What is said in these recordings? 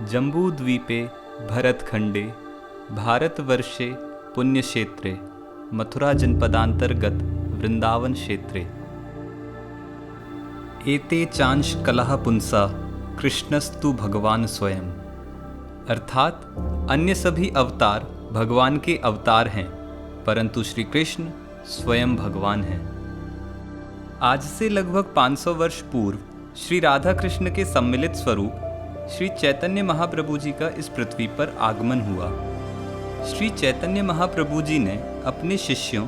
जम्बूद्वीपे भरतखण्डे भारतवर्षे पुण्यक्षेत्रे मथुराजनपदान्तर्गत वृन्दावनक्षेत्रे एते चांशकलः पुंसा कृष्णस्तु भगवान स्वयं। अर्थात अन्य सभी अवतार भगवान के अवतार हैं, परंतु श्री कृष्ण स्वयं भगवान हैं। आज से लगभग 500 वर्ष पूर्व श्री राधा कृष्ण के सम्मिलित स्वरूप श्री चैतन्य महाप्रभु जी का इस पृथ्वी पर आगमन हुआ। श्री चैतन्य महाप्रभु जी ने अपने शिष्यों,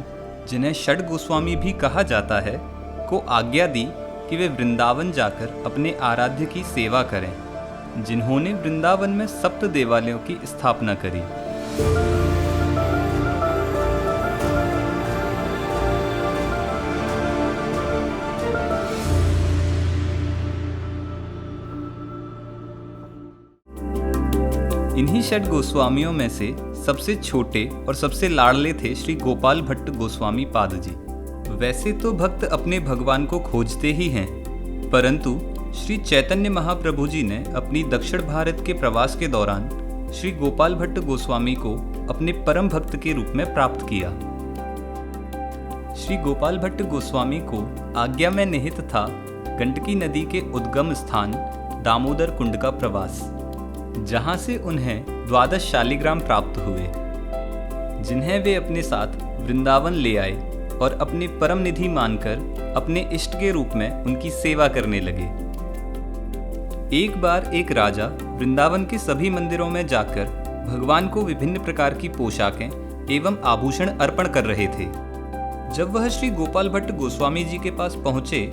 जिन्हें षड गोस्वामी भी कहा जाता है, को आज्ञा दी कि वे वृंदावन जाकर अपने आराध्य की सेवा करें, जिन्होंने वृंदावन में सप्त देवालयों की स्थापना करी। इन्हीं षड गोस्वामियों में से सबसे छोटे और सबसे लाडले थे श्री गोपाल भट्ट गोस्वामी पाद जी। वैसे तो भक्त अपने भगवान को खोजते ही हैं, परंतु श्री चैतन्य महाप्रभु जी ने अपनी दक्षिण भारत के प्रवास के दौरान श्री गोपाल भट्ट गोस्वामी को अपने परम भक्त के रूप में प्राप्त किया। श्री गोपाल भट्ट गोस्वामी को आज्ञा में निहित था गंडकी नदी के उद्गम स्थान दामोदर कुंड का प्रवास, जहां से उन्हें 12 शालिग्राम प्राप्त हुए, जिन्हें वे अपने साथ वृंदावन ले आए और अपने परम निधि मानकर अपने इष्ट के रूप में उनकी सेवा करने लगे। एक बार एक राजा वृंदावन के सभी मंदिरों में जाकर भगवान को विभिन्न प्रकार की पोशाकें एवं आभूषण अर्पण कर रहे थे। जब वह श्री गोपाल भट्ट गोस्वामी जी के पास पहुंचे,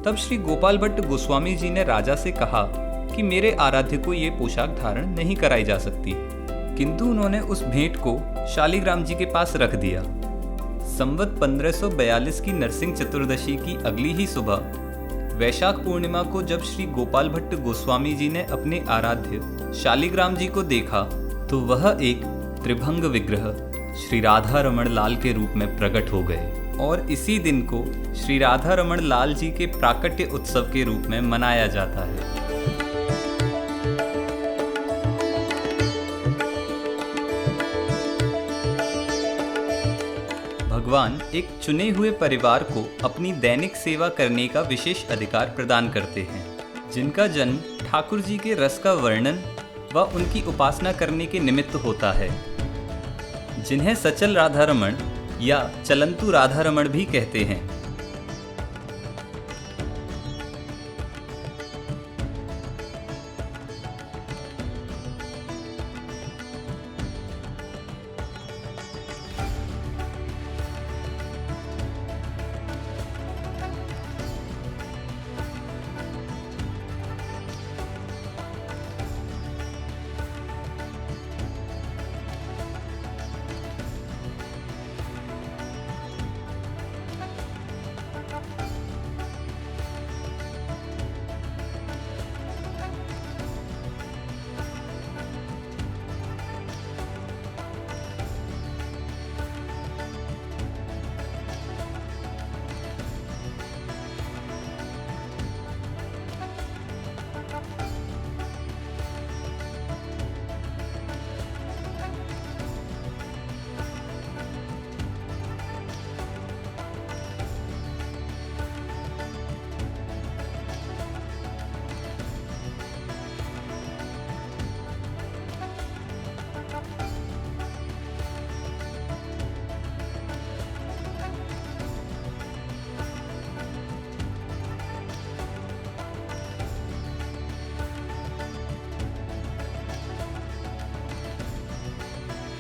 तब श्री गोपाल भट्ट गोस्वामी जी ने राजा से कहा कि मेरे आराध्य को ये पोशाक धारण नहीं कराई जा सकती, किंतु उन्होंने उस भेंट को शालिग्राम जी के पास रख दिया। संवत 1542 की नरसिंह चतुर्दशी की अगली ही सुबह वैशाख पूर्णिमा को जब श्री गोपाल भट्ट गोस्वामी जी ने अपने आराध्य शालिग्राम जी को देखा, तो वह एक त्रिभंग विग्रह श्री राधा रमण लाल के रूप में प्रकट हो गए और इसी दिन को श्री राधा रमण लाल जी के प्राकट्य उत्सव के रूप में मनाया जाता है। भगवान एक चुने हुए परिवार को अपनी दैनिक सेवा करने का विशेष अधिकार प्रदान करते हैं, जिनका जन्म ठाकुर जी के रस का वर्णन व उनकी उपासना करने के निमित्त होता है, जिन्हें सचल राधारमण या चलंतु राधारमण भी कहते हैं।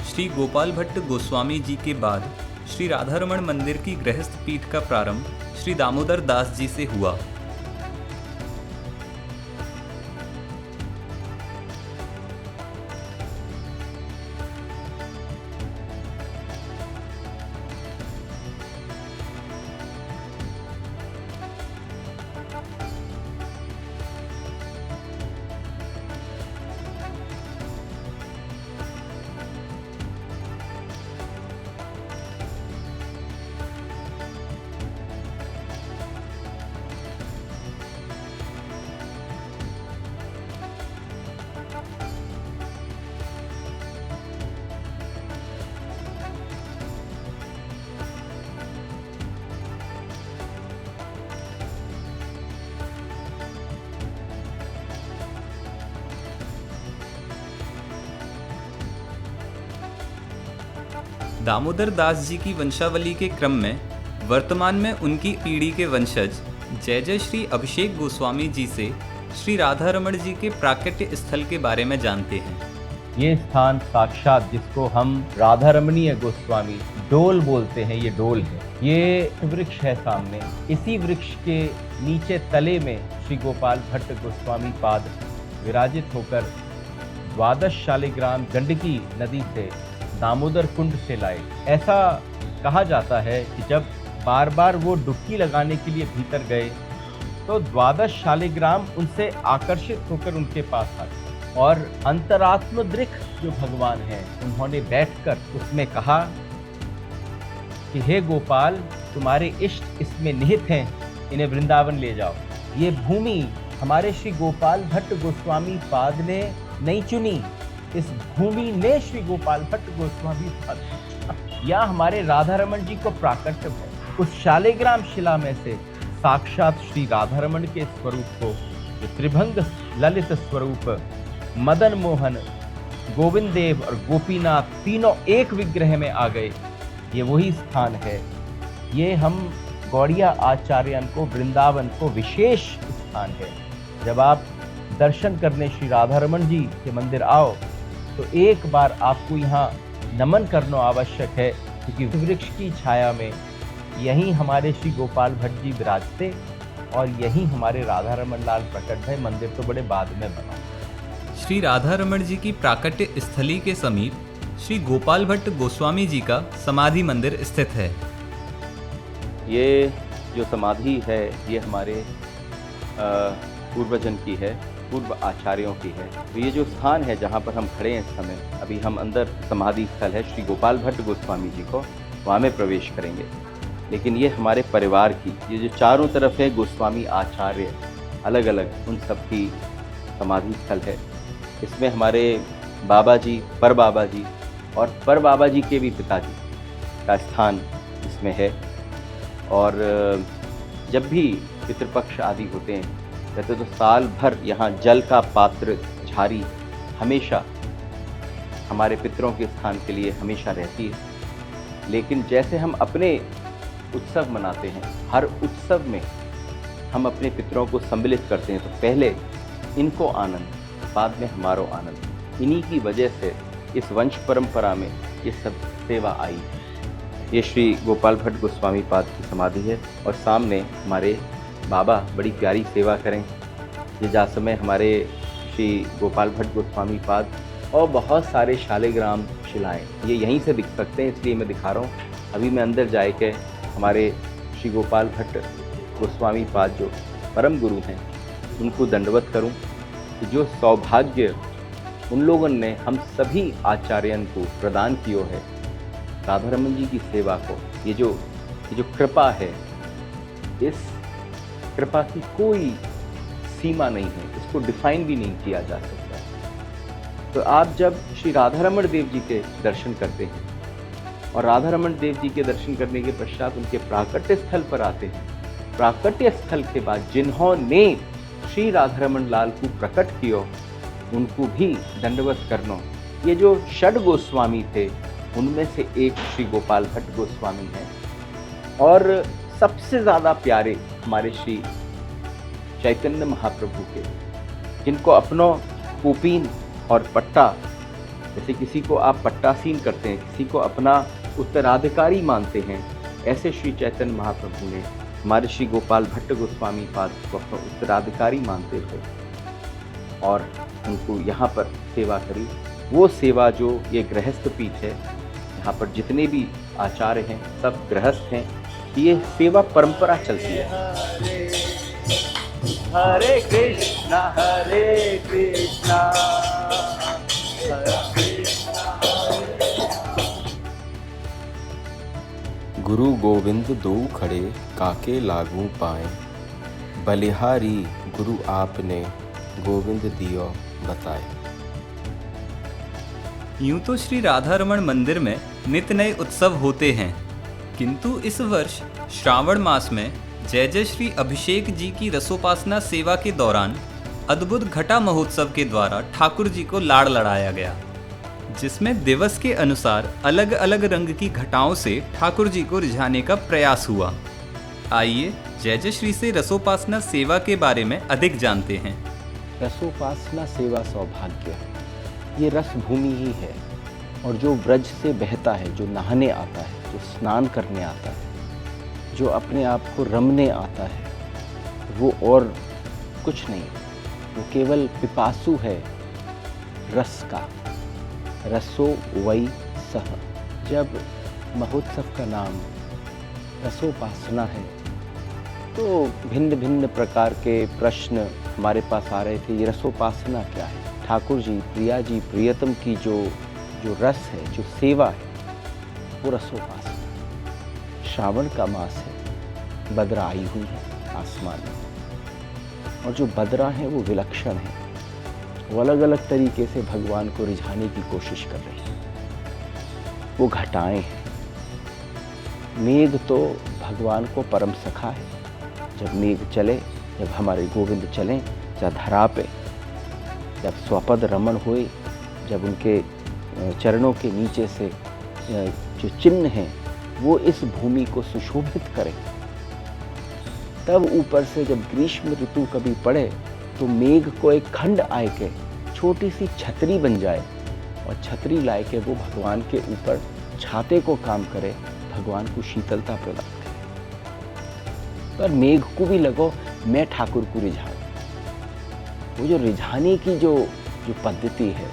श्री गोपाल भट्ट गोस्वामी जी के बाद श्री राधारमण मंदिर की गृहस्थ पीठ का प्रारंभ श्री दामोदर दास जी से हुआ। दामोदर दास जी की वंशावली के क्रम में वर्तमान में उनकी पीढ़ी के वंशज जय जय श्री अभिषेक गोस्वामी जी से श्री राधा रमण जी के प्राकट्य स्थल के बारे में जानते हैं। ये स्थान साक्षात जिसको हम राधा रमणीय गोस्वामी डोल बोलते हैं, ये डोल है। ये वृक्ष है सामने, इसी वृक्ष के नीचे तले में श्री गोपाल भट्ट गोस्वामी पाद विराजित होकर 12 शालिग्राम गंडकी नदी से दामोदर कुंड से लाए। ऐसा कहा जाता है कि जब बार बार वो डुबकी लगाने के लिए भीतर गए तो 12 शालिग्राम उनसे आकर्षित होकर उनके पास आ गए और अंतरात्म दृक् जो भगवान है उन्होंने बैठकर उसमें कहा कि हे गोपाल, तुम्हारे इष्ट इसमें निहित हैं, इन्हें वृंदावन ले जाओ। ये भूमि हमारे श्री गोपाल भट्ट गोस्वामी पाद ने नहीं चुनी, इस भूमि ने श्री गोपाल भट्ट गोस्वामी पाद या हमारे राधा रमण जी को प्राकट्य है। उस शालिग्राम शिला में से साक्षात श्री राधा रमण के स्वरूप को, जो त्रिभंग ललित स्वरूप मदन मोहन, गोविंद देव और गोपीनाथ तीनों एक विग्रह में आ गए, ये वही स्थान है। ये हम गौड़िया आचार्यन को वृंदावन को विशेष स्थान है। जब आप दर्शन करने श्री राधा रमण जी के मंदिर आओ तो एक बार आपको यहाँ नमन करना आवश्यक है, क्योंकि वृक्ष की छाया में यहीं हमारे श्री गोपाल भट्ट जी विराजते और यहीं हमारे राधा रमण लाल प्रकट भय। मंदिर तो बड़े बाद में बना। श्री राधा रमण जी की प्राकट्य स्थली के समीप श्री गोपाल भट्ट गोस्वामी जी का समाधि मंदिर स्थित है। ये जो समाधि है ये हमारे पूर्वजन की है, पूर्व आचार्यों की है। तो ये जो स्थान है जहाँ पर हम खड़े हैं इस समय, अभी हम अंदर समाधि स्थल है श्री गोपाल भट्ट गोस्वामी जी को, वहाँ में प्रवेश करेंगे। लेकिन ये हमारे परिवार की, ये जो चारों तरफ है गोस्वामी आचार्य अलग अलग, उन सब की समाधि स्थल है। इसमें हमारे बाबा जी, पर बाबा जी और पर बाबा जी के भी पिताजी का स्थान इसमें है। और जब भी पितृपक्ष आदि होते हैं कहते तो साल भर यहाँ जल का पात्र झारी हमेशा हमारे पितरों के स्थान के लिए हमेशा रहती है। लेकिन जैसे हम अपने उत्सव मनाते हैं, हर उत्सव में हम अपने पितरों को सम्मिलित करते हैं, तो पहले इनको आनंद, बाद में हमारो आनंद। इन्हीं की वजह से इस वंश परंपरा में ये सब सेवा आई है। ये श्री गोपाल भट्ट गोस्वामी पाद की समाधि है और सामने हमारे बाबा बड़ी प्यारी सेवा करें। ये जा समय हमारे श्री गोपाल भट्ट गोस्वामी पाद और बहुत सारे शालिग्राम शिलाएँ ये यहीं से दिख सकते हैं, इसलिए मैं दिखा रहा हूँ। अभी मैं अंदर जाए के हमारे श्री गोपाल भट्ट गोस्वामी पाद जो परम गुरु हैं उनको दंडवत करूं कि जो सौभाग्य उन लोगों ने हम सभी आचार्यन को प्रदान किया है राधा रमण जी की सेवा को। ये जो कृपा है, इस कृपा की कोई सीमा नहीं है, इसको डिफाइन भी नहीं किया जा सकता। तो आप जब श्री राधा रमण देव जी के दर्शन करते हैं और राधा रमण देव जी के दर्शन करने के पश्चात उनके प्राकट्य स्थल पर आते हैं, प्राकट्य स्थल के बाद जिन्होंने श्री राधा रमण लाल को प्रकट किया उनको भी दंडवत करना। ये जो षड गोस्वामी थे उनमें से एक श्री गोपाल भट्ट गोस्वामी हैं और सबसे ज़्यादा प्यारे हमारे श्री चैतन्य महाप्रभु के, जिनको अपनों कूपीन और पट्टा, जैसे किसी को आप पट्टासीन करते हैं, किसी को अपना उत्तराधिकारी मानते हैं, ऐसे श्री चैतन्य महाप्रभु ने हमारे श्री गोपाल भट्ट गोस्वामी पाद को अपना उत्तराधिकारी मानते थे और उनको यहाँ पर सेवा करी। वो सेवा जो ये गृहस्थ पीठ है, यहाँ पर जितने भी आचार्य हैं सब गृहस्थ हैं, ये सेवा परंपरा चलती है। हरे कृष्णा हरे कृष्णा गुरु गोविंद दो खड़े काके लागू पाए, बलिहारी गुरु आपने गोविंद दियो बताए। यूं तो श्री राधा रमण मंदिर में नित्य नए उत्सव होते हैं, किंतु इस वर्ष श्रावण मास में जय जय श्री अभिषेक जी की रसोपासना सेवा के दौरान अद्भुत घटा महोत्सव के द्वारा ठाकुर जी को लाड़ लड़ाया गया। जिसमें दिवस के अनुसार अलग अलग रंग की घटाओं से ठाकुर जी को रिझाने का प्रयास हुआ। आइए जय जय श्री से रसोपासना सेवा के बारे में अधिक जानते हैं। रसोपासना सेवा सौभाग्य, ये रस भूमि ही है, और जो ब्रज से बहता है, जो नहाने आता है, जो स्नान करने आता है, जो अपने आप को रमने आता है, वो और कुछ नहीं, वो केवल पिपासु है रस का। रसो वै सह। जब महोत्सव का नाम रसोपासना है तो भिन्न भिन्न प्रकार के प्रश्न हमारे पास आ रहे थे। ये रसोपासना क्या है? ठाकुर जी, प्रिया जी, प्रियतम की जो रस है, जो सेवा है, वो रसोपासना। श्रावण का मास है, बदरा आई हुई है आसमान में, और जो बदरा है वो विलक्षण है, वो अलग अलग तरीके से भगवान को रिझाने की कोशिश कर रही है। वो घटाएं हैं। मेघ तो भगवान को परम सखा है। जब मेघ चले, जब हमारे गोविंद चलें, जब धरा पे, जब स्वपद रमण हुए, जब उनके चरणों के नीचे से जो चिन्ह हैं वो इस भूमि को सुशोभित करें, तब ऊपर से जब ग्रीष्म ऋतु कभी पड़े तो मेघ को एक खंड आए के छोटी सी छतरी बन जाए, और छतरी लाए के वो भगवान के ऊपर छाते को काम करे, भगवान को शीतलता प्रदान करे। पर मेघ को भी लगो मैं ठाकुर को रिझाऊं। वो जो रिझाने की जो पद्धति है,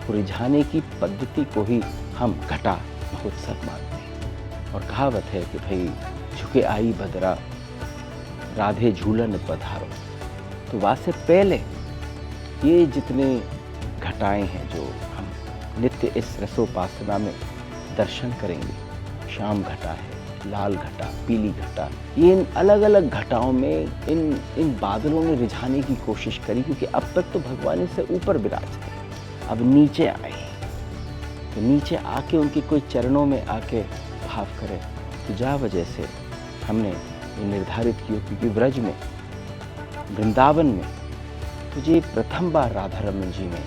वो रिझाने की पद्धति को ही हम घटा महोत्सव मानते हैं। और कहावत है कि भाई झुके आई बदरा, राधे झूलन पधारो। तो वासे पहले ये जितने घटाएं हैं जो हम नित्य इस रसोपासना में दर्शन करेंगे, श्याम घटा है, लाल घटा, पीली घटा, ये इन अलग अलग घटाओं में इन बादलों ने रिझाने की कोशिश करी, क्योंकि अब तक तो भगवान से ऊपर विराजते, अब नीचे आए, तो नीचे आके उनके कोई चरणों में आके भाव करे। तो जा वजह से हमने ये निर्धारित किया, क्योंकि ब्रज में, वृंदावन में तुझे प्रथम बार राधा रमन जी में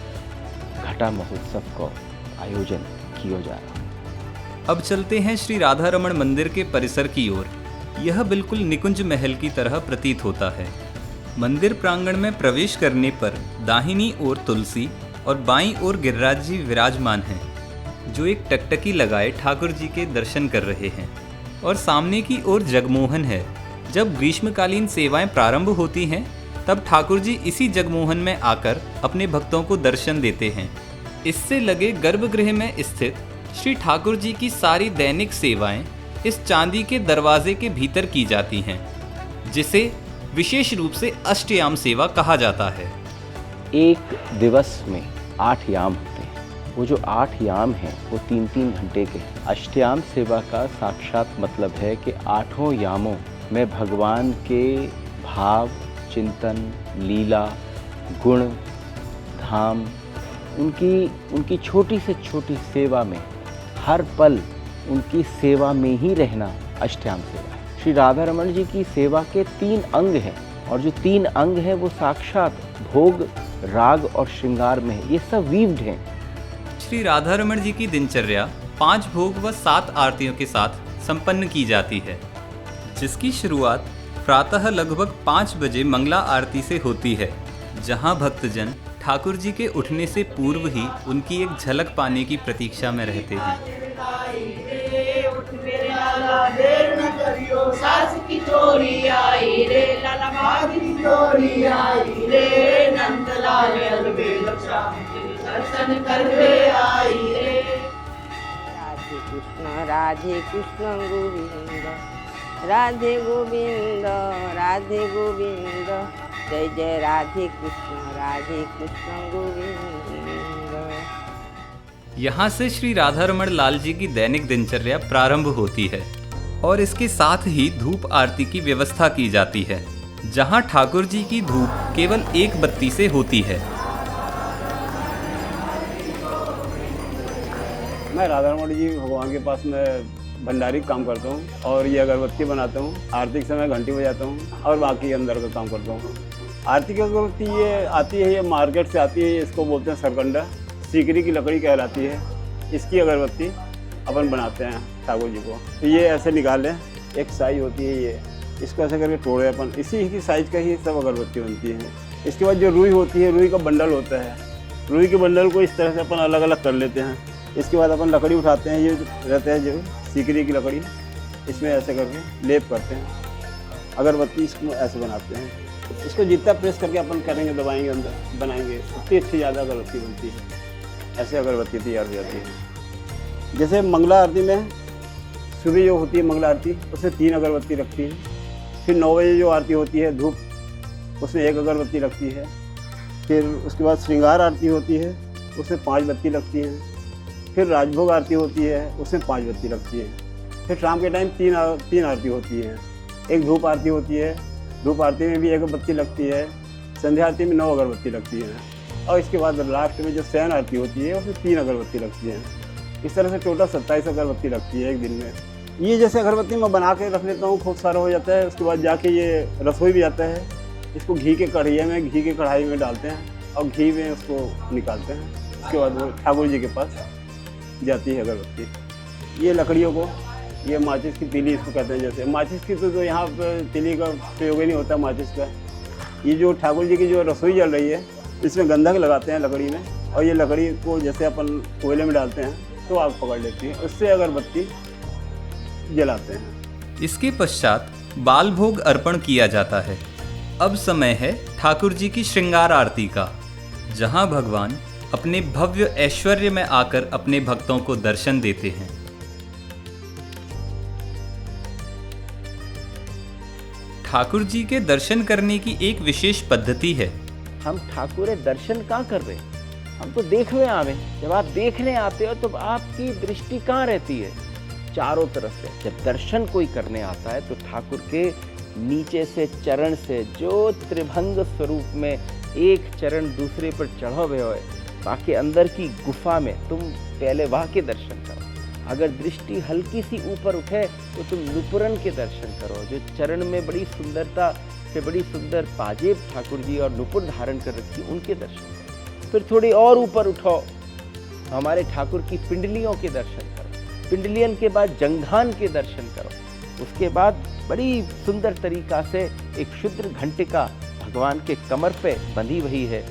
घटा महोत्सव को आयोजन किया जा रहा है। अब चलते हैं श्री राधा रमण मंदिर के परिसर की ओर। यह बिल्कुल निकुंज महल की तरह प्रतीत होता है। मंदिर प्रांगण में प्रवेश करने पर दाहिनी ओर तुलसी और बाईं ओर गिरिराज जी विराजमान हैं, जो एक टकटकी लगाए ठाकुर जी के दर्शन कर रहे हैं, और सामने की ओर जगमोहन है। जब ग्रीष्मकालीन सेवाएं प्रारंभ होती हैं, तब ठाकुर जी इसी जगमोहन में आकर अपने भक्तों को दर्शन देते हैं। इससे लगे गर्भगृह में स्थित श्री ठाकुर जी की सारी दैनिक सेवाएं इस चांदी के दरवाजे के भीतर की जाती हैं, जिसे विशेष रूप से अष्टयाम सेवा कहा जाता है। एक दिवस में 8 याम होते हैं। वो जो 8 याम हैं वो 3-3 घंटे के हैं। अष्टयाम सेवा का साक्षात मतलब है कि 8 यामों में भगवान के भाव, चिंतन, लीला, गुण, धाम, उनकी छोटी से छोटी सेवा में हर पल उनकी सेवा में ही रहना अष्टयाम सेवा है। श्री राधा रमण जी की सेवा के 3 अंग हैं, और जो 3 अंग हैं वो साक्षात भोग, राग और श्रृंगार में है। ये सब वीव्ड हैं। श्री राधा रमण जी की दिनचर्या 5 भोग व 7 आरतियों के साथ संपन्न की जाती है, जिसकी शुरुआत प्रातः लगभग 5 बजे मंगला आरती से होती है, जहां भक्तजन ठाकुर जी के उठने से पूर्व ही उनकी एक झलक पाने की प्रतीक्षा में रहते हैं। राधे कृष्ण गोविंद, राधे गोविंद, राधे गोविंद, जय जय राधे कृष्ण गोविंद। यहाँ से श्री राधा रमण लाल जी की दैनिक दिनचर्या प्रारंभ होती है, और इसके साथ ही धूप आरती की व्यवस्था की जाती है, जहाँ ठाकुर जी की धूप केवल एक बत्ती से होती है। मैं राधा रमण जी भगवान के पास में भंडारी काम करता हूँ, और ये अगरबत्ती बनाता हूँ। आरती के समय घंटी बजाता हूँ, और बाकी अंदर का काम करता हूँ। आरती की अगरबत्ती ये आती है, ये मार्केट से आती है, इसको बोलते हैं सरकंडा। सीकरी की लकड़ी कहलाती है, इसकी अगरबत्ती अपन बनाते हैं ठाकुर जी को। तो ये ऐसे निकाल लें, एक साइज होती है ये, इसको ऐसे करके तोड़े अपन, इसी की साइज का ही सब अगरबत्ती बनती है। इसके बाद जो रुई होती है, रुई का बंडल होता है, रुई के बंडल को इस तरह से अपन अलग अलग कर लेते हैं। इसके बाद अपन लकड़ी उठाते हैं, ये रहता है जो सीकरी की लकड़ी, इसमें ऐसे करके लेप करते हैं, अगरबत्ती इसको ऐसे बनाते हैं। इसको जितना प्रेस करके अपन करेंगे, दबाएंगे, अंदर बनाएंगे, उतनी अच्छी ज़्यादा अगरबत्ती बनती है। ऐसे अगरबत्ती तैयार हो जाती है। जैसे मंगला आरती में सुबह जो होती है मंगला आरती, उसमें 3 अगरबत्ती रखती है। फिर 9 बजे जो आरती होती है धूप, उसमें 1 अगरबत्ती लगती है। फिर उसके बाद श्रृंगार आरती होती है, उसमें 5 बत्ती लगती हैं। फिर राजभोग आरती होती है, उसमें 5 बत्ती लगती है। फिर शाम के टाइम 3 आरती होती है। एक धूप आरती होती है, धूप आरती में भी 1 बत्ती लगती है। संध्या आरती में 9 अगरबत्ती लगती है। और इसके बाद लास्ट में जो शयन आरती होती है, उसमें 3 अगरबत्ती लगती है। इस तरह से टोटल 27 अगरबत्ती लगती है एक दिन में। ये जैसे अगरबत्ती मैं बना के रख लेता हूँ, खूब सारा हो जाता है। उसके बाद जाके ये रसोई भी आता है, इसको घी के कढ़ाई में डालते हैं और घी में उसको निकालते हैं। उसके बाद वो ठाकुर जी के पास जाती है अगरबत्ती। ये लकड़ियों को, ये माचिस की तीली इसको कहते हैं। जैसे माचिस की तो यहाँ पर तीली का प्रयोग ही नहीं होता माचिस का। ये जो ठाकुर जी की जो रसोई जल रही है, इसमें गंधक लगाते हैं लकड़ी में, और ये लकड़ी को जैसे अपन कोयले में डालते हैं तो आग पकड़ लेती है, उससे अगरबत्ती जलाते हैं। इसके पश्चात बाल भोग अर्पण किया जाता है। अब समय है ठाकुर जी की श्रृंगार आरती का, जहां भगवान अपने भव्य ऐश्वर्य में आकर अपने भक्तों को दर्शन देते हैं। ठाकुर जी के दर्शन करने की एक विशेष पद्धति है। हम ठाकुर दर्शन कहाँ कर रहे, हम तो देखने आवे। जब आप देखने आते हो तो आपकी दृष्टि कहाँ रहती है, चारों तरफ से। जब दर्शन कोई करने आता है तो ठाकुर के नीचे से चरण से जो त्रिभंग स्वरूप में एक चरण दूसरे पर चढ़ा हुए हो, बाकी अंदर की गुफा में तुम पहले वहाँ के दर्शन करो। अगर दृष्टि हल्की सी ऊपर उठे तो तुम नुपुरन के दर्शन करो, जो चरण में बड़ी सुंदरता से बड़ी सुंदर पाजेब ठाकुर जी और नुपुर धारण कर रखी, उनके दर्शन करो। फिर थोड़ी और ऊपर उठो, हमारे ठाकुर की पिंडलियों के दर्शन करो। पिंडलियन के बाद जंघान के दर्शन करो। उसके बाद बड़ी सुंदर तरीका से एक शुद्र घंटिका भगवान के कमर पे बंधी हुई है,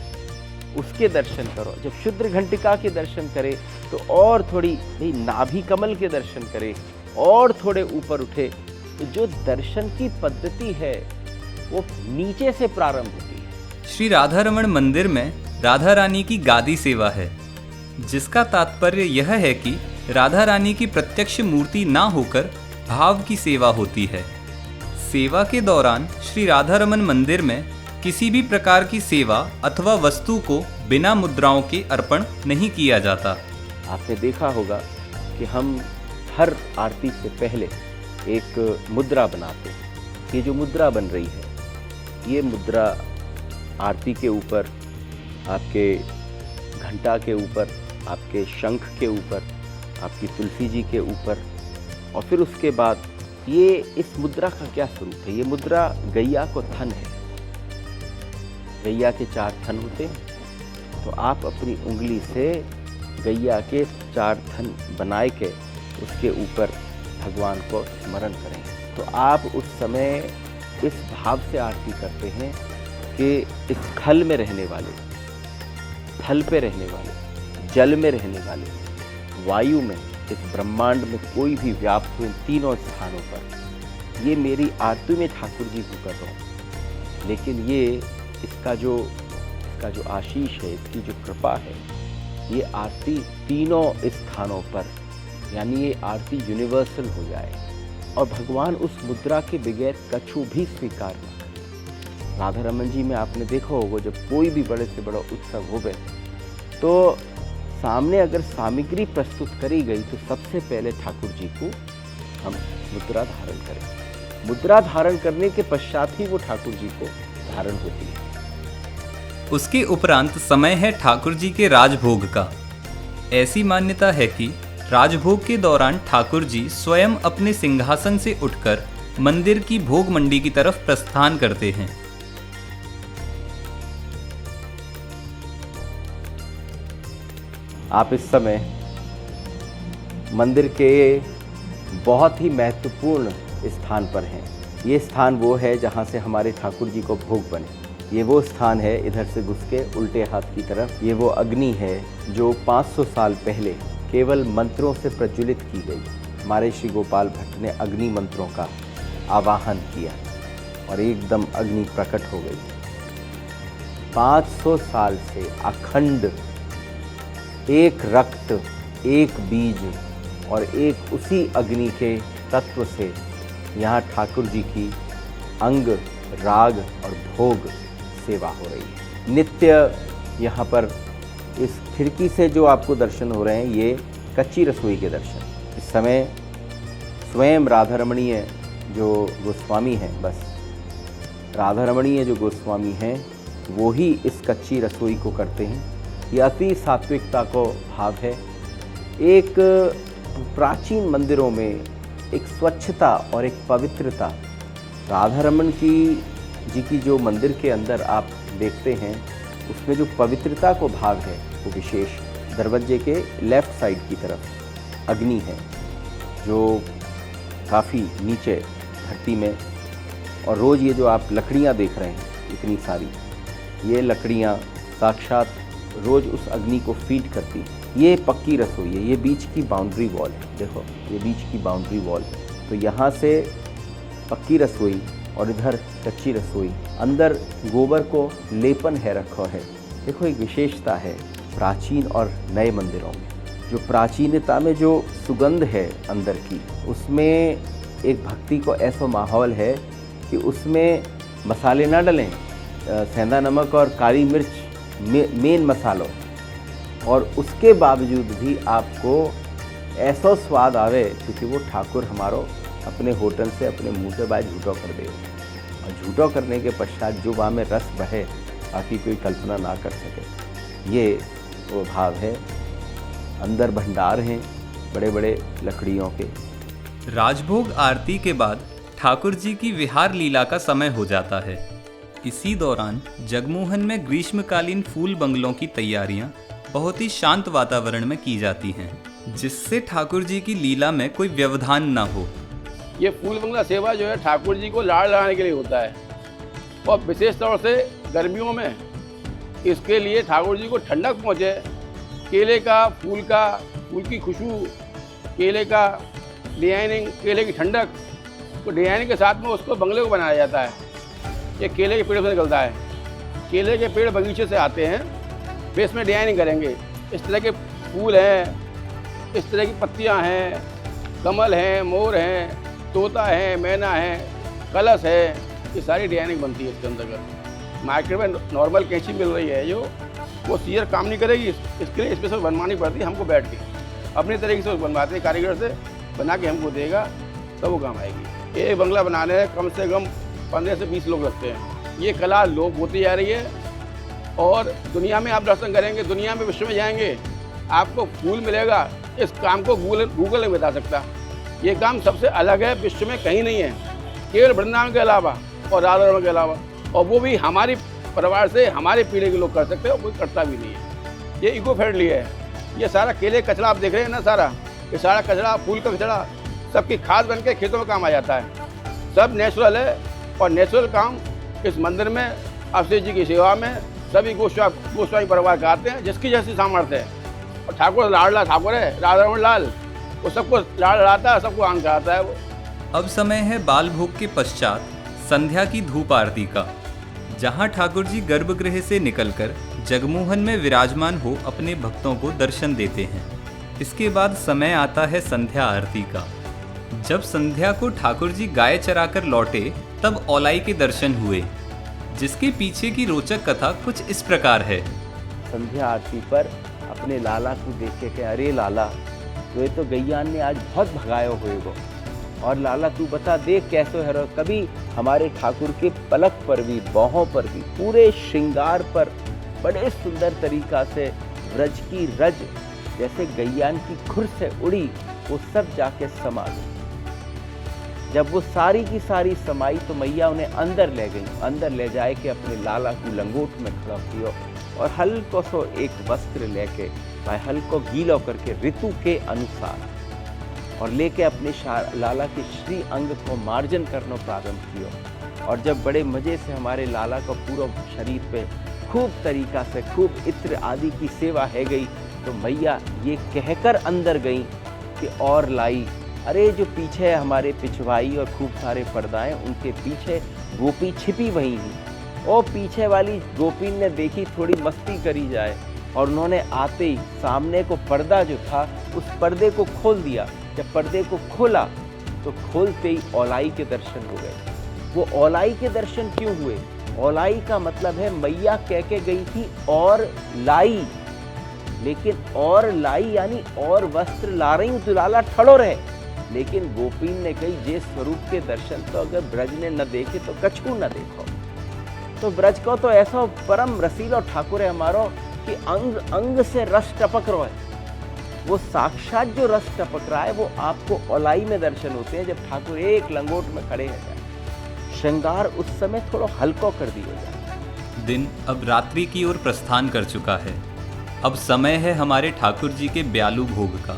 उसके दर्शन करो। जब शुद्र घंटिका के दर्शन करे तो और थोड़ी नाभि कमल के दर्शन करे, और थोड़े ऊपर उठे तो जो दर्शन की पद्धति है वो नीचे से प्रारंभ होती है। श्री राधा रमण मंदिर में राधा रानी की गादी सेवा है, जिसका तात्पर्य यह है कि राधा रानी की प्रत्यक्ष मूर्ति ना होकर भाव की सेवा होती है। सेवा के दौरान श्री राधा रमण मंदिर में किसी भी प्रकार की सेवा अथवा वस्तु को बिना मुद्राओं के अर्पण नहीं किया जाता। आपने देखा होगा कि हम हर आरती से पहले एक मुद्रा बनाते हैं। ये जो मुद्रा बन रही है, ये मुद्रा आरती के ऊपर, आपके घंटा के ऊपर, आपके शंख के ऊपर, आपकी तुलसी जी के ऊपर, और फिर उसके बाद ये इस मुद्रा का क्या स्वरूप है। ये मुद्रा गैया को थन है। गैया के 4 थन होते हैं, तो आप अपनी उंगली से गैया के 4 थन बनाए के उसके ऊपर भगवान को स्मरण करें। तो आप उस समय इस भाव से आरती करते हैं कि इस खल में रहने वाले, थल पे रहने वाले, जल में रहने वाले, वायु में, इस ब्रह्मांड में कोई भी व्याप्त हुए तीनों स्थानों पर, ये मेरी आरती में ठाकुर जी को कर रहा हूँ। लेकिन ये इसका जो आशीष है, इसकी जो कृपा है, ये आरती तीनों स्थानों पर, यानी ये आरती यूनिवर्सल हो जाए और भगवान उस मुद्रा के बगैर कछु भी स्वीकार न करें। राधा रमन जी में आपने देखा होगा, जब कोई भी बड़े से बड़ा उत्सव हो गए तो सामने अगर सामग्री प्रस्तुत करी गई तो सबसे पहले ठाकुर जी को हम मुद्रा धारण करें। मुद्रा धारण करने के पश्चात ही वो ठाकुर जी को धारण होती है। उसके उपरांत समय है ठाकुर जी के राजभोग का। ऐसी मान्यता है कि राजभोग के दौरान ठाकुर जी स्वयं अपने सिंहासन से उठकर मंदिर की भोग मंडी की तरफ प्रस्थान करते हैं। आप इस समय मंदिर के बहुत ही महत्वपूर्ण स्थान पर हैं। ये स्थान वो है जहाँ से हमारे ठाकुर जी को भोग बने। ये वो स्थान है, इधर से घुस के उल्टे हाथ की तरफ, ये वो अग्नि है जो 500 साल पहले केवल मंत्रों से प्रज्वलित की गई। हमारे श्री गोपाल भट्ट ने अग्नि मंत्रों का आवाहन किया और एकदम अग्नि प्रकट हो गई। 500 साल से अखंड एक रक्त, एक बीज और एक उसी अग्नि के तत्व से यहाँ ठाकुर जी की अंग, राग और भोग सेवा हो रही है। नित्य यहाँ पर इस खिड़की से जो आपको दर्शन हो रहे हैं, ये कच्ची रसोई के दर्शन। इस समय स्वयं राधा रमणीय जो गोस्वामी हैं, बस राधा रमणीय जो गोस्वामी हैं वो ही इस कच्ची रसोई को करते हैं। ये अति सात्विकता को भाव है। एक प्राचीन मंदिरों में एक स्वच्छता और एक पवित्रता, राधा रमन जी की जो मंदिर के अंदर आप देखते हैं, उसमें जो पवित्रता को भाव है वो विशेष। दरवाजे के लेफ़्ट साइड की तरफ अग्नि है जो काफ़ी नीचे धरती में, और रोज़ ये जो आप लकड़ियाँ देख रहे हैं इतनी सारी, ये लकड़ियाँ साक्षात रोज़ उस अग्नि को फीड करती हैं। ये पक्की रसोई है, ये बीच की बाउंड्री वॉल है। देखो ये बीच की बाउंड्री वॉल है, तो यहाँ से पक्की रसोई और इधर कच्ची रसोई। अंदर गोबर को लेपन है रखा है। देखो एक विशेषता है प्राचीन और नए मंदिरों में। जो प्राचीनता में जो सुगंध है अंदर की, उसमें एक भक्ति को ऐसा माहौल है कि उसमें मसाले ना डलें, सेंधा नमक और काली मिर्च मेन मसालों, और उसके बावजूद भी आपको ऐसा स्वाद आवे क्योंकि वो ठाकुर हमारो अपने होटल से अपने मुंह से बाहर झूठो कर दे, और झूठो करने के पश्चात जो वहाँ में रस बहे बाकी कोई कल्पना ना कर सके। ये वो भाव है। अंदर भंडार हैं बड़े बड़े लकड़ियों के। राजभोग आरती के बाद ठाकुर जी की विहार लीला का समय हो जाता है। इसी दौरान जगमोहन में ग्रीष्मकालीन फूल बंगलों की तैयारियां बहुत ही शांत वातावरण में की जाती हैं, जिससे ठाकुर जी की लीला में कोई व्यवधान ना हो। ये फूल बंगला सेवा जो है ठाकुर जी को लाड़ लगाने के लिए होता है, और विशेष तौर से गर्मियों में इसके लिए ठाकुर जी को ठंडक पहुँचे, केले का फूल की खुशबू, केले का डिजाइनिंग, केले की ठंडक, तो डिजाइनिंग के साथ में उसको बंगले को बनाया जाता है। ये केले के पेड़ से निकलता है। केले के पेड़ बगीचे से आते हैं, वे इसमें डिजाइनिंग करेंगे। इस तरह के फूल हैं, इस तरह की पत्तियां हैं, कमल हैं, मोर हैं, तोता है, मैना है, कलश है, ये सारी डिजाइनिंग बनती है इसके अंतर्गत। मार्केट में नॉर्मल कैंची मिल रही है जो वो सीयर काम नहीं करेगी, इसके लिए स्पेशल बनवानी पड़ती है हमको बैठ के। अपनी तरीके से बनवाते हैं, कारीगर से बना के हमको देगा तब वो काम आएगी। ये बंगला बनाने में कम से कम 15 से 20 लोग लगते हैं। ये कला लोप होती जा रही है, और दुनिया में आप दर्शन करेंगे, दुनिया में विश्व में जाएंगे, आपको फूल मिलेगा। इस काम को गूगल नहीं बता सकता। ये काम सबसे अलग है, विश्व में कहीं नहीं है, केवल वृंदावन के अलावा और राधा रमण के अलावा, और वो भी हमारी परिवार से हमारे पीढ़ी के लोग कर सकते हैं, और कोई करता भी नहीं है। ये इको फ्रेंडली है। ये सारा केले कचरा आप देख रहे हैं ना, सारा ये सारा कचरा, फूल का कचरा, सबकी खाद बन के खेतों में काम आ जाता है। सब नेचुरल है, और नेचुरल काम इस मंदिर में अवधेश जी की सेवा में सभी गोस्वामी परिवार के आते हैं, जिसकी जैसी सामर्थ्य है। और ठाकुर लाडला ठाकुर है, राधा रमण लाल, वो सबको लाड़ लड़ाता है, सबको आंग कराता है वो। अब समय है बाल भोग के पश्चात संध्या की धूप आरती का, जहां ठाकुर जी गर्भगृह से निकलकर जगमोहन में विराजमान हो अपने भक्तों को दर्शन देते हैं। इसके बाद समय आता है संध्या आरती का। जब संध्या को ठाकुर जी गाय चराकर लौटे तब औलाई के दर्शन हुए, जिसके पीछे की रोचक कथा कुछ इस प्रकार है। संध्या आरती पर अपने लाला को देखे के, अरे लाला तो ये तो गैयान ने आज बहुत भगायो होएगो, और लाला तू बता देख कैसे है। कभी हमारे ठाकुर के पलक पर भी, बाहों पर भी, पूरे श्रृंगार पर बड़े सुंदर तरीका से व्रज की रज जैसे गैयान की खुर से उड़ी, वो सब जाके समा गई। जब वो सारी की सारी समाई तो मैया उन्हें अंदर ले गई। अंदर ले जाए के अपने लाला की लंगोट में खड़ा किया, और हल्को सो एक वस्त्र लेके भाई हल को गीलो करके ऋतु के अनुसार और लेके अपने लाला के श्री अंग को मार्जन करना प्रारंभ किया। और जब बड़े मजे से हमारे लाला का पूरा शरीर पे खूब तरीका से खूब इत्र आदि की सेवा है गई, तो मैया ये कहकर अंदर गई कि और लाई, अरे जो पीछे हमारे पिछवाई और खूब सारे पर्दाएं, उनके पीछे गोपी छिपी वही ही। और पीछे वाली गोपी ने देखी थोड़ी मस्ती करी जाए, और उन्होंने आते ही सामने को पर्दा जो था उस पर्दे को खोल दिया। जब पर्दे को खोला तो खोलते ही औलाई के दर्शन हो गए। वो औलाई के दर्शन क्यों हुए? औलाई का मतलब है मैया कह के गई थी और लाई, लेकिन और लाई यानी और वस्त्र ला रही हूँ, दुलाला ठड़ो रहे। लेकिन गोपीन ने कही जे स्वरूप के दर्शन तो अगर ब्रज ने न देखे तो कछू न देखो। तो ब्रज को तो ऐसा परम रसीलो ठाकुर है हमारो कि अंग अंग से रस टपक रहा है। वो साक्षात जो रस टपक रहा है वो आपको औलाई में दर्शन होते हैं, जब ठाकुर एक लंगोट में खड़े हैं। श्रृंगार उस समय थोड़ा हल्को कर दिया जाए। दिन अब रात्रि की ओर प्रस्थान कर चुका है। अब समय है हमारे ठाकुर जी के ब्यालू भोग का,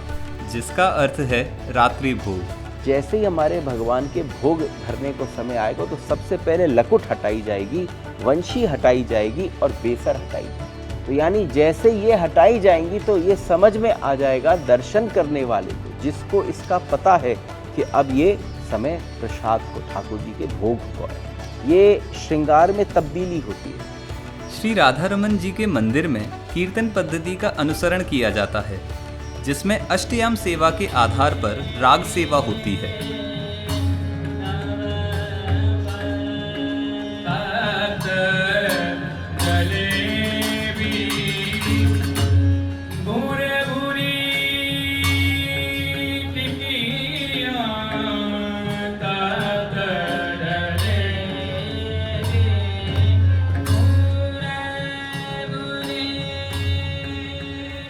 जिसका अर्थ है रात्रि भोग। जैसे ही हमारे भगवान के भोग धरने को समय आएगा तो सबसे पहले लकुट हटाई जाएगी, वंशी हटाई जाएगी और बेसर हटाई जाएगी। तो यानी जैसे ये हटाई जाएंगी तो ये समझ में आ जाएगा दर्शन करने वाले को, जिसको इसका पता है कि अब ये समय प्रसाद को, ठाकुर जी के भोग को है। ये श्रृंगार में तब्दीली होती है। श्री राधा रमन जी के मंदिर में कीर्तन पद्धति का अनुसरण किया जाता है, जिसमें अष्टयाम सेवा के आधार पर राग सेवा होती है।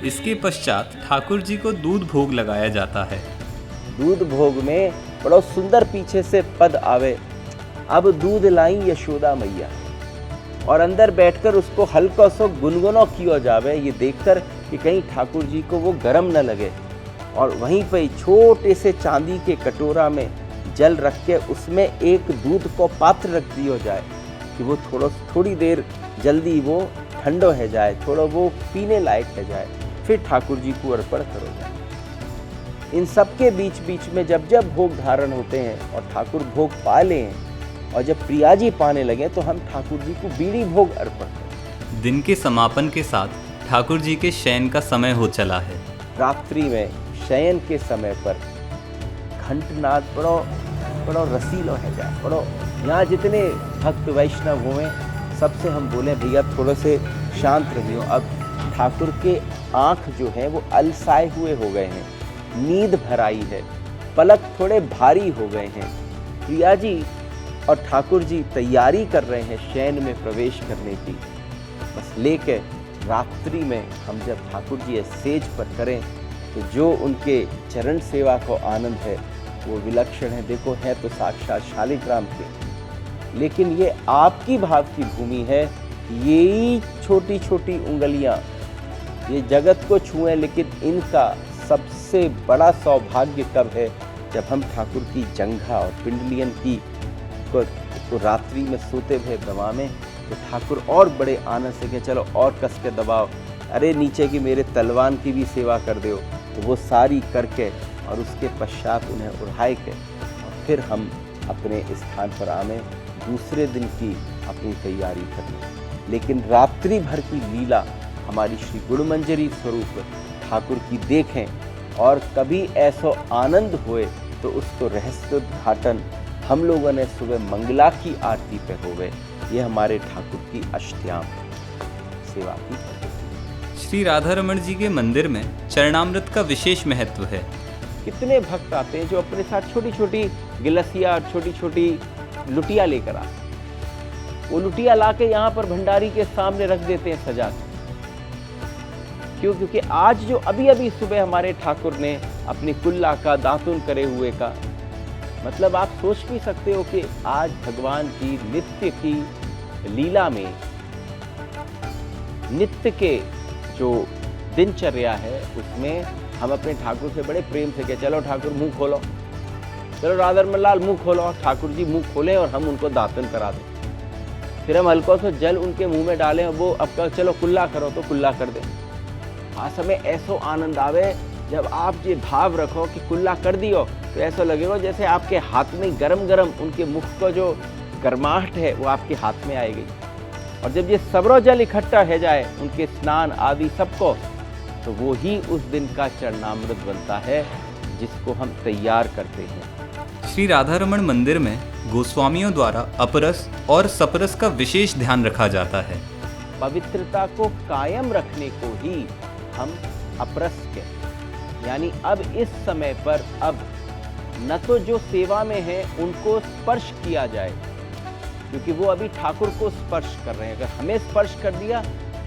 इसके पश्चात ठाकुर जी को दूध भोग लगाया जाता है। दूध भोग में बड़ा सुंदर पीछे से पद आवे, अब दूध लाई यशोदा मैया, और अंदर बैठकर उसको हल्का सा गुनगुना किया जावे, ये देखकर कि कहीं ठाकुर जी को वो गर्म न लगे। और वहीं पे छोटे से चांदी के कटोरा में जल रख के उसमें एक दूध को पात्र रख दिया जाए कि वो थोड़ी देर जल्दी वो ठंडो है जाए, थोड़ा वो पीने लायक है जाए, फिर ठाकुर जी को अर्पण करो जाए। इन सब के बीच बीच में जब जब भोग धारण होते हैं और ठाकुर भोग पा लें और जब प्रिया जी पाने लगे तो हम ठाकुर जी को बीड़ी भोग अर्पण करें। दिन के समापन के साथ ठाकुर जी के शयन का समय हो चला है। रात्रि में शयन के समय पर घंटनाद बड़ो रसीलो है जाए, बड़ो यहाँ जितने भक्त वैष्णव हुए सबसे हम बोले भैया थोड़े से शांत रहियो। अब ठाकुर के आँख जो है वो अलसाए हुए हो गए हैं, नींद भराई है, पलक थोड़े भारी हो गए हैं। प्रिया जी और ठाकुर जी तैयारी कर रहे हैं शयन में प्रवेश करने की। बस लेके रात्रि में हम जब ठाकुर जी सेज पर करें तो जो उनके चरण सेवा को आनंद है वो विलक्षण है। देखो है तो साक्षात शालिग्राम के, लेकिन ये आपकी भाव की भूमि है। यही छोटी छोटी उंगलियां ये जगत को छुएं, लेकिन इनका सबसे बड़ा सौभाग्य कब है? जब हम ठाकुर की जंघा और पिंडलियन की को रात्रि में सोते हुए दबावें तो ठाकुर और बड़े आनंद से कहे चलो और कस के दबाओ, अरे नीचे की मेरे तलवान की भी सेवा कर दो। तो वो सारी करके और उसके पश्चात उन्हें उड़ाए के और फिर हम अपने स्थान पर आने, दूसरे दिन की अपनी तैयारी करनी। लेकिन रात्रि भर की लीला हमारी श्री गुणमंजरी स्वरूप ठाकुर की देखें और कभी ऐसा आनंद होए तो उसको रहस्योद्घाटन हम लोगों ने सुबह मंगला की आरती पे हो गए। ये हमारे ठाकुर की अष्टयाम सेवा की पद्धति। श्री राधा रमन जी के मंदिर में चरणामृत का विशेष महत्व है। कितने भक्त आते हैं जो अपने साथ छोटी छोटी गिलसिया और छोटी छोटी लुटिया लेकर आते हैं। वो लुटिया लाके यहाँ पर भंडारी के सामने रख देते हैं सजा के। क्यों? क्योंकि आज जो अभी अभी सुबह हमारे ठाकुर ने अपनी कुल्ला का दातुन करे हुए का मतलब आप सोच भी सकते हो कि आज भगवान की नित्य की लीला में नित्य के जो दिनचर्या है उसमें हम अपने ठाकुर से बड़े प्रेम से कहे, चलो ठाकुर मुंह खोलो, चलो राधारमण लाल मुंह खोलो, और ठाकुर जी मुंह खोलें और हम उनको दातन करा दें। फिर हम हल्का सा जल उनके मुंह में डालें और वो अब कहा चलो कुल्ला करो तो कुल्ला कर दें। आज हमें ऐसो आनंद आवे जब आप ये भाव रखो कि कुल्ला कर दियो, तो ऐसा लगेगा जैसे आपके हाथ में गरम गरम उनके मुख को जो गर्माहट है वो आपके हाथ में आएगी। और जब ये सबरो जल इकट्ठा है जाए उनके स्नान आदि सबको, तो वो ही उस दिन का चरणामृत बनता है जिसको हम तैयार करते हैं। श्री राधारमण मंदिर में गोस्वामियों द्वारा अपरस और सपरस का विशेष ध्यान रखा जाता है। पवित्रता को कायम रखने को ही हम अपरस कहते हैं। यानी अब इस समय पर अब न तो जो सेवा में है उनको स्पर्श किया जाए, क्योंकि वो अभी ठाकुर को स्पर्श कर रहे हैं। अगर हमें स्पर्श कर दिया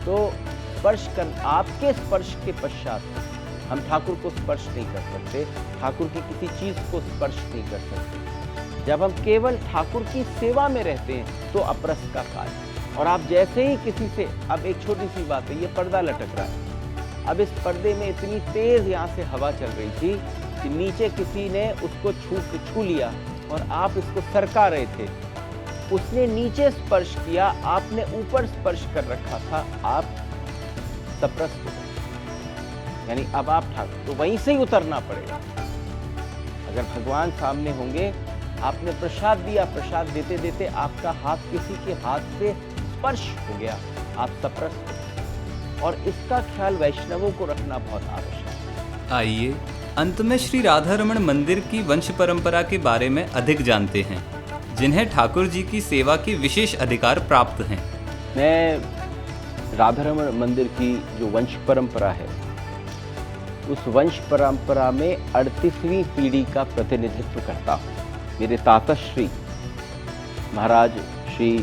तो आपके स्पर्श के पश्चात हम ठाकुर को स्पर्श नहीं कर सकते, ठाकुर की किसी चीज को स्पर्श नहीं कर सकते। जब हम केवल ठाकुर की सेवा में रहते हैं तो अपरस का कार्य। और आप जैसे ही किसी से, अब एक छोटी सी बात है, ये पर्दा लटक रहा है, अब इस पर्दे में इतनी तेज यहाँ से हवा चल रही थी कि नीचे किसी ने उसको छू लिया और आप इसको सरका रहे थे, उसने नीचे स्पर्श किया, आपने ऊपर स्पर्श कर रखा था, आप सप्रस हो गए। यानी अब आप ठाकुर, तो वहीं से ही उतरना पड़ेगा। अगर भगवान सामने होंगे, आपने प्रसाद दिया, प्रसाद देते देते आपका हाथ किसी के हाथ से स्पर्श हो गया, आप सप्रस हो गए। और इसका ख्याल वैष्णवों को रखना बहुत आवश्यक है। आइए अंत में श्री राधारमण मंदिर की वंश परंपरा के बारे में अधिक जानते हैं, जिन्हें ठाकुर जी की सेवा के विशेष अधिकार प्राप्त हैं। मैं राधारमण मंदिर की जो वंश परंपरा है, उस वंश परंपरा में 38वीं पीढ़ी का प्रतिनिधित्व करता हूँ। मेरे ताताश्री महाराज श्री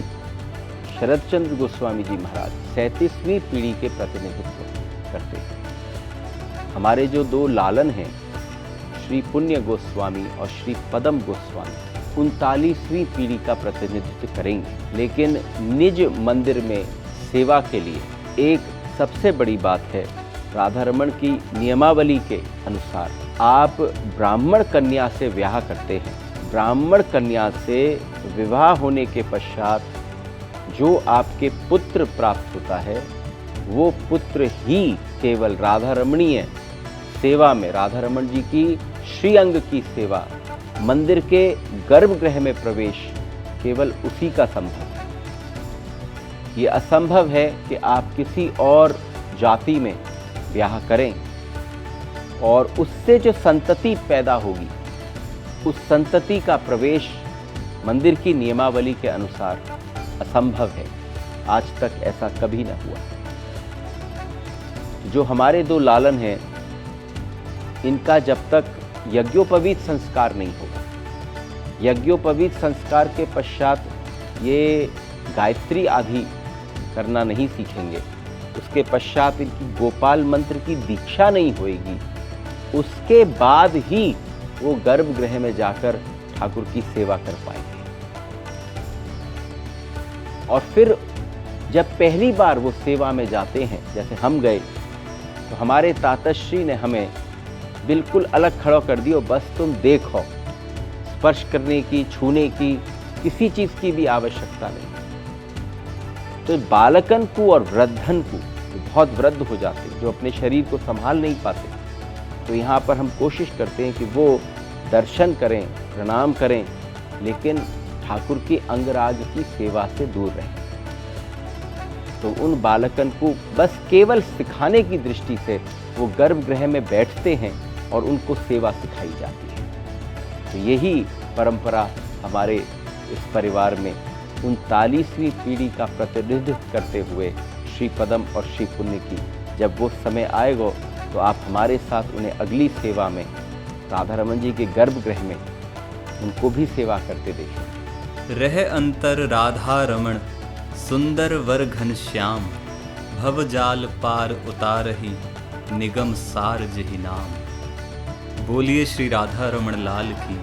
शरद चंद्र गोस्वामी जी महाराज 37वीं पीढ़ी के प्रतिनिधित्व करते हैं। हमारे जो दो लालन हैं, श्री पुण्य गोस्वामी और श्री पदम गोस्वामी, 39वीं पीढ़ी का प्रतिनिधित्व करेंगे। लेकिन निज मंदिर में सेवा के लिए एक सबसे बड़ी बात है, राधारमण की नियमावली के अनुसार आप ब्राह्मण कन्या से ब्याह करते हैं। ब्राह्मण कन्या से विवाह होने के पश्चात जो आपके पुत्र प्राप्त होता है, वो पुत्र ही केवल राधारमणीय सेवा में, राधारमण जी की श्रीअंग की सेवा, मंदिर के गर्भगृह में प्रवेश केवल उसी का संभव है। ये असंभव है कि आप किसी और जाति में ब्याह करें और उससे जो संतति पैदा होगी, उस संतति का प्रवेश मंदिर की नियमावली के अनुसार असंभव है। आज तक ऐसा कभी न हुआ। जो हमारे दो लालन हैं, इनका जब तक यज्ञोपवीत संस्कार नहीं होगा, यज्ञोपवीत संस्कार के पश्चात ये गायत्री आदि करना नहीं सीखेंगे, उसके पश्चात इनकी गोपाल मंत्र की दीक्षा नहीं होएगी, उसके बाद ही वो गर्भगृह में जाकर ठाकुर की सेवा कर पाएंगे। और फिर जब पहली बार वो सेवा में जाते हैं, जैसे हम गए, तो हमारे ताताश्री ने हमें बिल्कुल अलग खड़ा कर दिया, बस तुम देखो, स्पर्श करने की, छूने की, किसी चीज की भी आवश्यकता नहीं। तो बालकन को और वृद्धन को, बहुत वृद्ध हो जाते हैं, जो अपने शरीर को संभाल नहीं पाते, तो यहाँ पर हम कोशिश करते हैं कि वो दर्शन करें, प्रणाम करें, लेकिन ठाकुर की अंगराग की सेवा से दूर रहें। तो उन बालकन को बस केवल सिखाने की दृष्टि से वो गर्भगृह में बैठते हैं और उनको सेवा सिखाई जाती है। तो यही परंपरा हमारे इस परिवार में 39वीं पीढ़ी का प्रतिनिधित्व करते हुए श्री पदम और श्री पुण्य की, जब वो समय आएगा तो आप हमारे साथ उन्हें अगली सेवा में राधारमण जी के गर्भगृह में उनको भी सेवा करते देखें। रह अंतर राधा रमण सुंदर वर घनश्याम, भव जाल पार उतारही निगम सार जहि नाम। बोलिए श्री राधा रमण लाल की।